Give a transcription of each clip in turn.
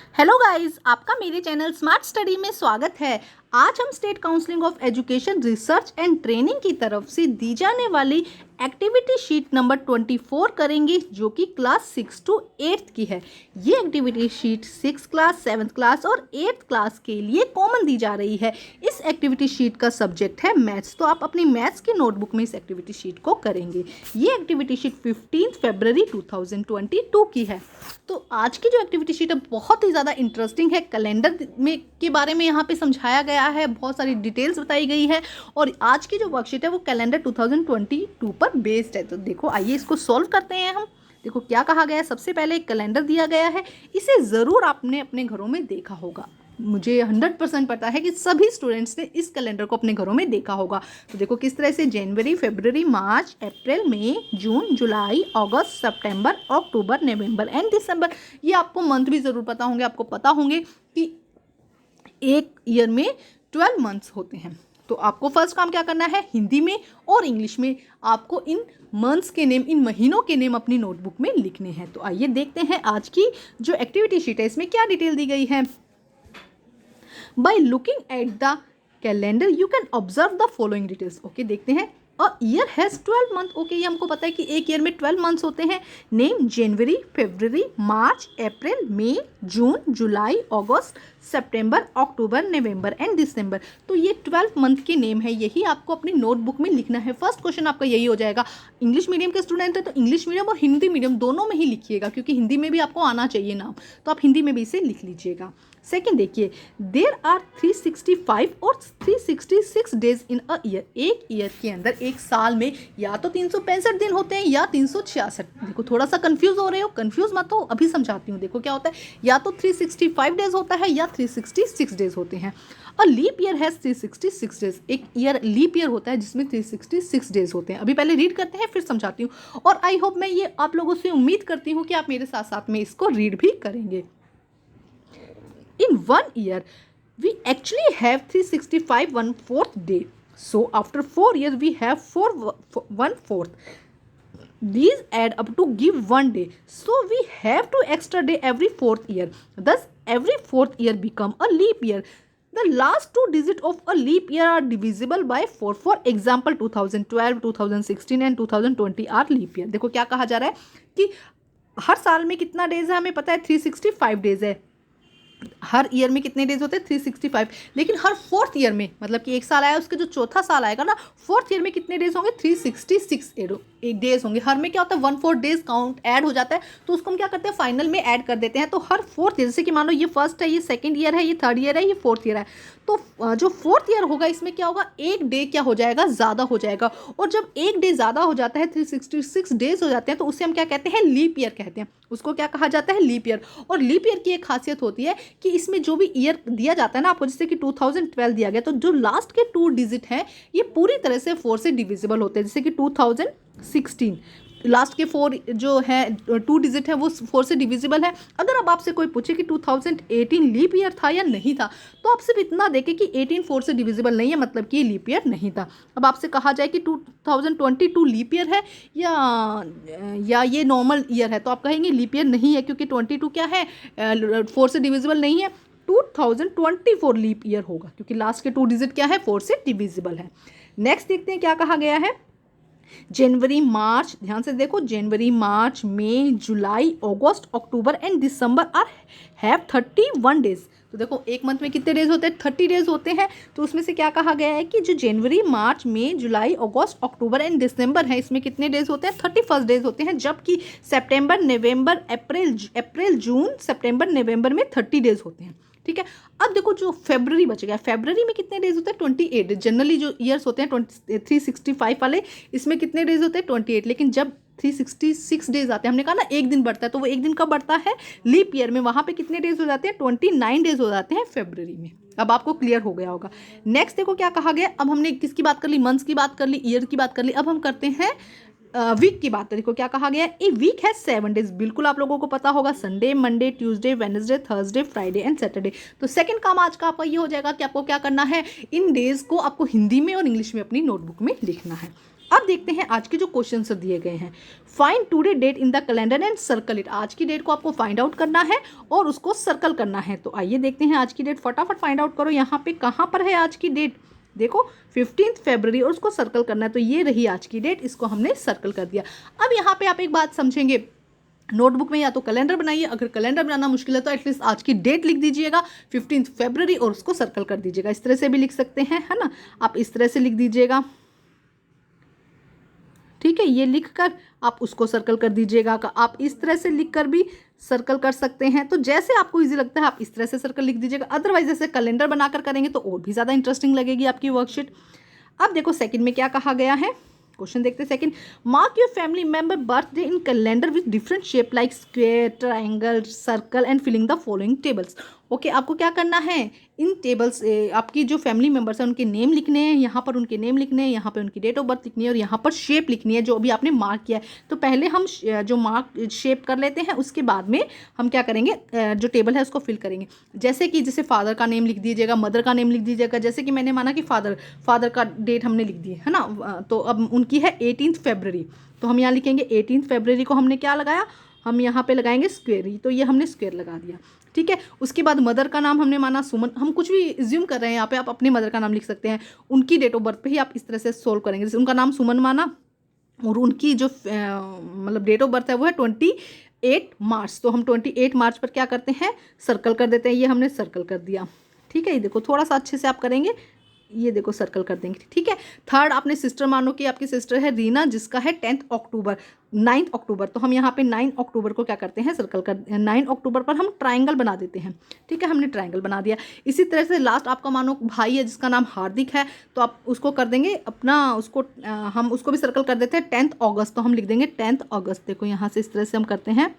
Hello guys, आपका मेरे channel smart study में स्वागत है। आज हम state counselling of education research and training की तरफ से दी जाने वाली एक्टिविटी शीट नंबर 24 करेंगे, जो कि क्लास 6 to 8 की है। ये activity sheet 6 class, 7th class और 8th क्लास के लिए कॉमन दी जा रही है। इस एक्टिविटी शीट का सब्जेक्ट है मैथ्स, तो आप अपनी मैथ्स की नोटबुक में इस एक्टिविटी शीट को करेंगे। ये एक्टिविटी शीट 15 फरवरी 2022 की है। तो आज की जो एक्टिविटी शीट है बहुत ही ज़्यादा इंटरेस्टिंग है। कैलेंडर में के बारे में यहाँ पे समझाया गया है, बहुत सारी डिटेल्स बताई गई है और आज की जो वर्कशीट है वो कैलेंडर 2022 पर बेस्ड है। तो देखो, आइए इसको सॉल्व करते हैं हम। देखो क्या कहा गया है। सबसे पहले एक कैलेंडर दिया गया है, इसे ज़रूर आपने अपने घरों में देखा होगा। मुझे 100% पता है कि सभी स्टूडेंट्स ने इस कैलेंडर को अपने घरों में देखा होगा। तो देखो किस तरह से जनवरी, February, March, April, May, June, July, August, September, October, November and दिसंबर। ये आपको मंथ भी ज़रूर पता होंगे। आपको पता होंगे कि एक ईयर में 12 मंथ्स होते हैं। तो आपको फर्स्ट काम क्या करना है, हिंदी में और इंग्लिश में आपको इन मंथ्स के नेम, इन महीनों के नेम अपनी नोटबुक में लिखने हैं। तो आइए देखते हैं आज की जो एक्टिविटी शीट है इसमें क्या डिटेल दी गई है। By looking at the calendar, you can observe the following details. Okay, देखते हैं। A year has 12 month. Okay, ये हमको पता है कि एक ईयर में 12 मंथ्स होते हैं। Name January, February, March, April, May, June, July, August, September, October, November and December. तो ये 12 मंथ के नेम है, यही आपको अपनी नोटबुक में लिखना है। फर्स्ट क्वेश्चन आपका यही हो जाएगा। इंग्लिश मीडियम के स्टूडेंट है तो इंग्लिश मीडियम और हिंदी मीडियम दोनों में ही लिखिएगा, क्योंकि हिंदी में भी आपको आना चाहिए नाम, तो आप हिंदी में भी इसे लिख लीजिएगा। सेकेंड देखिए, देर आर 365 और 366 डेज इन अ ईयर। एक ईयर के अंदर, एक साल में या तो 365 दिन होते हैं या 366। देखो थोड़ा सा कंफ्यूज हो रहे हो, कंफ्यूज मत हो, अभी समझाती हूँ। देखो क्या होता है, या तो 365 डेज होता है या 366 डेज होते हैं। और लीप ईयर हैज़ 366 डेज। एक ईयर लीप ईयर होता है जिसमें 366 डेज होते हैं। अभी पहले रीड करते हैं फिर समझाती हूँ। और आई होप मैं ये आप लोगों से उम्मीद करती हूँ कि आप मेरे साथ साथ में इसको रीड भी करेंगे। In 1 year, we actually have 365 1/4 day. So after 4 years, we have 1/4. These add up to give 1 day. So we have 2 extra day every 4th year. Thus, every 4th year become a leap year. The last 2 digits of a leap year are divisible by 4. For example, 2012, 2016 and 2020 are leap year. देखो क्या कहा जा रहा है कि हर साल में कितना डेज है हमें पता है, 365 डेज है। हर ईयर में कितने डेज होते हैं, 365। लेकिन हर 4th ईयर में, मतलब कि एक साल आया उसके जो चौथा साल आएगा ना, 4th ईयर में कितने डेज होंगे, 366 डेज होंगे। हर में क्या होता है, 1/4 डेज काउंट ऐड हो जाता है, तो उसको हम क्या करते हैं, फाइनल में ऐड कर देते हैं। तो हर 4th ईयर, जैसे कि मान लो ये फर्स्ट है, ये सेकंड ईयर है, ये 3rd ईयर है, ये 4th ईयर है, तो जो 4th ईयर होगा इसमें क्या होगा, एक डे क्या हो जाएगा, ज़्यादा हो जाएगा। और जब एक डे ज़्यादा हो जाता है, 366 डेज हो जाते हैं, तो उसे हम क्या कहते हैं, लीप ईयर कहते हैं। उसको क्या कहा जाता है, लीप ईयर। और लीप ईयर की एक खासियत होती है कि इसमें जो भी ईयर दिया जाता है ना आपको, जैसे कि 2012 दिया गया, तो जो लास्ट के 2 डिजिट हैं ये पूरी तरह से 4 से डिविजिबल होते हैं। जैसे कि 2016 लास्ट के 4 जो है 2 डिजिट है वो 4 से डिविजिबल है। अगर अब आपसे कोई पूछे कि 2018 लीप ईयर था या नहीं था, तो आप सिर्फ इतना देखें कि 18 4 से डिविजिबल नहीं है, मतलब कि ये लीप ईयर नहीं था। अब आपसे कहा जाए कि 2022 लीप ईयर है या ये नॉर्मल ईयर है, तो आप कहेंगे लीप ईयर नहीं है, क्योंकि 22 क्या है, 4 से डिविजिबल नहीं है। 2024 लीप ईयर होगा, क्योंकि लास्ट के 2 डिजिट क्या है, 4 से डिविजिबल है। नेक्स्ट देखते हैं क्या कहा गया है। जनवरी, मार्च, ध्यान से देखो, January, March, May, July, August, October and December are have 31 days. तो देखो एक मंथ में कितने डेज होते हैं, 30 डेज होते हैं। तो उसमें से क्या कहा गया है कि जो जनवरी, March, May, July, August, October and दिसंबर है, इसमें कितने डेज होते हैं, 31 डेज होते हैं। जबकि सितंबर, नवंबर, अप्रैल, जून, सितंबर, नवंबर में 30 डेज होते हैं। ठीक है। अब देखो जो फरवरी बच गया, फरवरी में कितने डेज होते हैं, 28 डेज। जनरली जो ईयर्स होते हैं 365 वाले, इसमें कितने डेज होते हैं, 28। लेकिन जब 366 डेज आते हैं, हमने कहा ना एक दिन बढ़ता है, तो वो एक दिन कब बढ़ता है, लीप ईयर में। वहाँ पे कितने डेज हो जाते हैं, 29 डेज हो जाते हैं फरवरी में। अब आपको क्लियर हो गया होगा। नेक्स्ट देखो क्या कहा गया। अब हमने किसकी बात कर ली, मंथ्स की बात कर ली, ईयर की बात कर ली। अब हम करते हैं वीक की बात। देखो क्या कहा गया है, ए वीक हैज 7 डेज। बिल्कुल आप लोगों को पता होगा, Sunday, Monday, Tuesday, Wednesday, Thursday, Friday and Saturday. तो सेकंड काम आज का आपका ये हो जाएगा कि आपको क्या करना है, इन डेज को आपको हिंदी में और इंग्लिश में अपनी नोटबुक में लिखना है। अब देखते हैं आज के जो क्वेश्चन दिए गए हैं। Find today date in the calendar and circle it. आज की डेट को आपको फाइंड आउट करना है और उसको सर्कल करना है। तो आइए देखते हैं आज की डेट, फटाफट फाइंड आउट करो। यहाँ पे कहाँ पर है आज की डेट, देखो 15 फरवरी, और उसको सर्कल करना है। तो ये रही आज की डेट, इसको हमने सर्कल कर दिया। अब यहाँ पे आप एक बात समझेंगे, नोटबुक में या तो कैलेंडर बनाइए, अगर कैलेंडर बनाना मुश्किल है तो एटलीस्ट आज की डेट लिख दीजिएगा 15 फरवरी और उसको सर्कल कर दीजिएगा। इस तरह से भी लिख सकते हैं, है ना, आप इस तरह से लिख दीजिएगा, ठीक है। ये लिखकर आप उसको सर्कल कर दीजिएगा। आप इस तरह से लिखकर भी सर्कल कर सकते हैं। तो जैसे आपको इजी लगता है आप इस तरह से सर्कल लिख दीजिएगा। अदरवाइज जैसे कैलेंडर बनाकर करेंगे तो और भी ज़्यादा इंटरेस्टिंग लगेगी आपकी वर्कशीट। अब देखो सेकंड में क्या कहा गया है, क्वेश्चन देखते हैं second. Mark your family member birthday in calendar with different shape like square, triangle, circle and filling the following tables. Okay, आपको क्या करना है, इन टेबल्स आपकी जो फैमिली मेंबर्स हैं उनके नेम लिखने हैं, यहाँ पर उनके नेम लिखने हैं, यहाँ पर उनकी डेट ऑफ बर्थ लिखनी है और यहाँ पर शेप लिखनी है जो अभी आपने मार्क किया है। तो पहले हम जो मार्क शेप कर लेते हैं, उसके बाद में हम क्या करेंगे, जो टेबल है उसको फिल करेंगे। जैसे फादर का नेम लिख दीजिएगा, मदर का नेम लिख दीजिएगा। जैसे कि मैंने माना कि फादर का डेट हमने लिख दी है ना, तो अब उनकी है 18 फरवरी, तो हम यहाँ लिखेंगे 18 फरवरी को हमने क्या लगाया, हम यहाँ पे लगाएंगे स्क्वेयर, तो ये हमने स्क्वेयर लगा दिया, ठीक है। उसके बाद मदर का नाम हमने माना सुमन, हम कुछ भी एज्यूम कर रहे हैं यहाँ पे, आप अपने मदर का नाम लिख सकते हैं। उनकी डेट ऑफ बर्थ पे ही आप इस तरह से सोल्व करेंगे। जैसे उनका नाम सुमन माना और उनकी जो मतलब डेट ऑफ बर्थ है वो है 28 मार्च, तो हम 28 मार्च पर क्या करते हैं, सर्कल कर देते हैं। ये हमने सर्कल कर दिया, ठीक है। ये देखो थोड़ा सा अच्छे से आप करेंगे, ये देखो सर्कल कर देंगे, ठीक है। थर्ड, आपने सिस्टर मानो कि आपकी सिस्टर है रीना, जिसका है 9 अक्टूबर, तो हम यहाँ पे 9 अक्टूबर को क्या करते हैं, सर्कल कर, 9 अक्टूबर पर हम ट्राइंगल बना देते हैं, ठीक है। हमने ट्राइंगल बना दिया। इसी तरह से लास्ट आपका मानो भाई है जिसका नाम हार्दिक है, तो आप उसको कर देंगे अपना, उसको हम उसको भी सर्कल कर देते हैं 10 अगस्त, तो हम लिख देंगे 10 अगस्त। देखो यहाँ से इस तरह से हम करते हैं,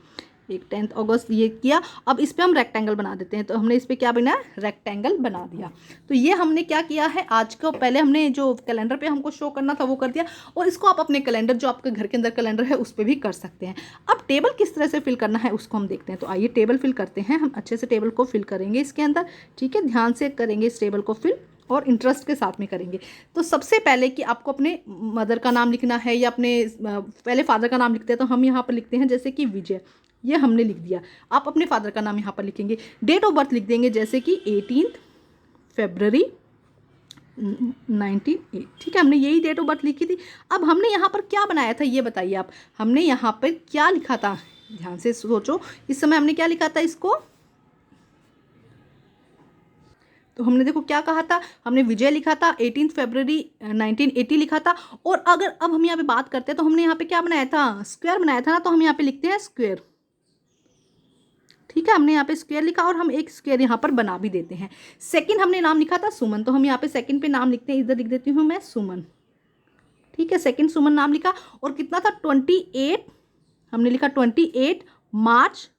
एक 10 अगस्त ये किया। अब इस पर हम रेक्टेंगल बना देते हैं, तो हमने इस पर क्या बनाया, रेक्टेंगल बना दिया। तो ये हमने क्या किया है, आज को पहले हमने जो कैलेंडर पे हमको शो करना था वो कर दिया, और इसको आप अपने कैलेंडर, जो आपके घर के अंदर कैलेंडर है उस पर भी कर सकते हैं। अब टेबल किस तरह से फिल करना है उसको हम देखते हैं। तो आइए टेबल फिल करते हैं, हम अच्छे से टेबल को फिल करेंगे इसके अंदर, ठीक है। ध्यान से करेंगे इस टेबल को फिल और इंटरेस्ट के साथ में करेंगे। तो सबसे पहले कि आपको अपने मदर का नाम लिखना है या अपने पहले फादर का नाम लिखते हैं, तो हम यहाँ पर लिखते हैं जैसे कि विजय, ये हमने लिख दिया। आप अपने फादर का नाम यहाँ पर लिखेंगे, डेट ऑफ बर्थ लिख देंगे जैसे कि 18 फरवरी 1908, ठीक है। हमने यही डेट ऑफ बर्थ लिखी थी। अब हमने यहाँ पर क्या बनाया था ये बताइए आप, हमने यहाँ पर क्या लिखा था, ध्यान से सोचो। इस समय हमने क्या लिखा था इसको, तो हमने देखो क्या कहा था, हमने विजय लिखा था, 18 फरवरी 1980 लिखा था। और अगर अब हम यहाँ पे बात करते हैं तो हमने यहाँ पे क्या बनाया था, स्क्वायर बनाया था ना, तो हम यहाँ पे लिखते हैं स्क्वायर, ठीक है। हमने यहाँ पे स्क्वायर लिखा और हम एक स्क्वायर यहाँ पर बना भी देते हैं। सेकंड हमने नाम लिखा था सुमन, तो हम यहाँ पे सेकंड पे नाम लिखते हैं, इधर लिख देती हूँ मैं सुमन, ठीक है। सेकंड सुमन नाम लिखा, और कितना था 28, हमने लिखा 28 मार्च,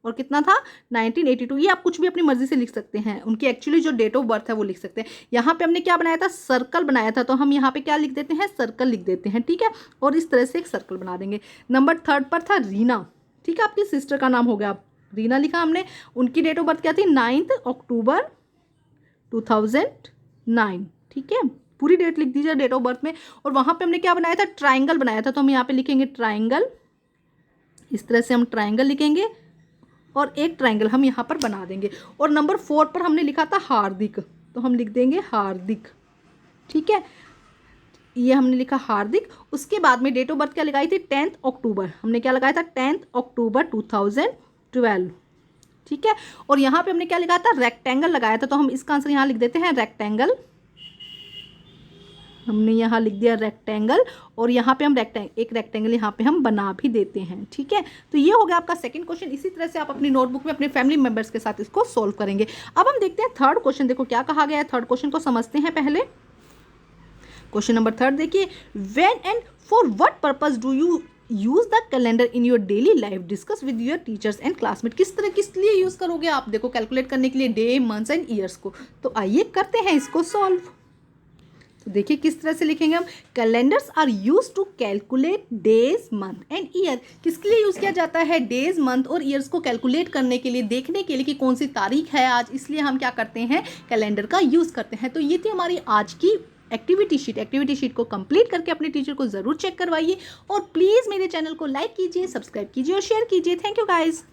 और कितना था 1982। ये आप कुछ भी अपनी मर्जी से लिख सकते हैं, उनकी एक्चुअली जो डेट ऑफ बर्थ है वो लिख सकते हैं। यहाँ पे हमने क्या बनाया था, सर्कल बनाया था, तो हम यहाँ पे क्या लिख देते हैं, सर्कल लिख देते हैं, ठीक है। और इस तरह से एक सर्कल बना देंगे। नंबर 3 पर था रीना, ठीक है, आपकी सिस्टर का नाम हो गया, रीना लिखा हमने। उनकी डेट ऑफ बर्थ क्या थी, 9 अक्टूबर 2009, ठीक है। पूरी डेट लिख दीजिए डेट ऑफ बर्थ में। और वहाँ पे हमने क्या बनाया था, ट्राइंगल बनाया था, तो हम यहाँ पे लिखेंगे ट्राइंगल, इस तरह से हम ट्राइंगल लिखेंगे और एक ट्राइंगल हम यहाँ पर बना देंगे। और नंबर 4 पर हमने लिखा था हार्दिक, तो हम लिख देंगे हार्दिक, ठीक है। ये हमने लिखा हार्दिक। उसके बाद में डेट ऑफ बर्थ क्या लगाई थी, 10 अक्टूबर, हमने क्या लगाया था 10 अक्टूबर 2012, ठीक है। और यहाँ पे हमने क्या लिखा था, रेक्टेंगल लगाया था, तो हम इसका आंसर यहाँ लिख देते हैं रेक्टेंगल, हमने यहाँ लिख दिया रेक्टेंगल। और यहाँ पे हम एक रेक्टेंगल यहाँ पे हम बना भी देते हैं, ठीक है। तो ये हो गया आपका सेकंड क्वेश्चन। इसी तरह से आप अपनी नोटबुक में अपने फैमिली मेंबर्स के साथ इसको सोल्व करेंगे। अब हम देखते हैं थर्ड क्वेश्चन, देखो क्या कहा गया है, थर्ड क्वेश्चन को समझते हैं पहले। क्वेश्चन नंबर 3 देखिए, when and for what purpose do you use the calendar in your daily life, discuss with your teachers and classmate. किस लिए यूज करोगे आप, देखो कैलकुलेट करने के लिए डे, मंथ्स एंड ईयर्स को। तो आइए करते हैं इसको सॉल्व। तो देखिए किस तरह से लिखेंगे हम, calendars are use to calculate days, month and year. किसके लिए यूज किया जाता है, डेज, मंथ और ईयर्स को कैलकुलेट करने के लिए, देखने के लिए कि कौन सी तारीख है आज, इसलिए हम क्या करते हैं, कैलेंडर का यूज करते हैं। तो ये थी हमारी आज की एक्टिविटी शीट को कंप्लीट करके अपने टीचर को ज़रूर चेक करवाइए और प्लीज़ मेरे चैनल को लाइक कीजिए, सब्सक्राइब कीजिए और शेयर कीजिए। Thank you guys.